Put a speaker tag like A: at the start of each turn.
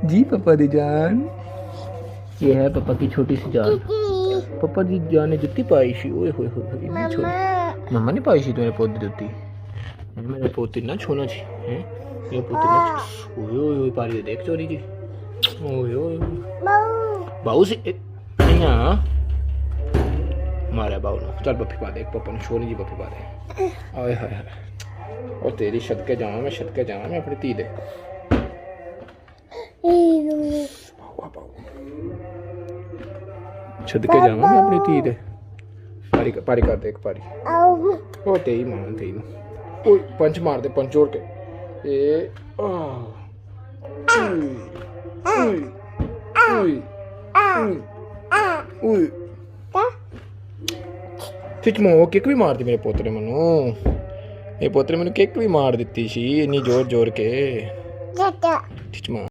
A: जी पापा दी जान। ये है पापा की छोटी सी जान। पापा दी जान ने जुत्ती पाई सी। ओए होए होए इतनी छोटी। मम्मा ने पाई सी तेरे पोती जुत्ती। मेरे पोती ना छूना छी हैं। ये पोती ना ओए ओए ओए पारी देख चोरी जी। ओए ओए बाऊ से यहाँ मारा बाऊ ने। चल पप्पी पा दे पापा ने छोरी जी पप्पी पा दे। ओए हाय हाय और तेरी सदके जावां मैं अपनी धी दे। सदके जावां मैं अपनी धी दे। पारी कर देख पारी। ओ तेरी मां तेरी नु। ओए पंच मार दे पंच जोड़ के। ए ओए खिच मो किक भी मार दी मेरे पोतरे मनु। ये पोतरे मैंने किक भी मार दी सी इन्नी जोर जोर के। खिच मार।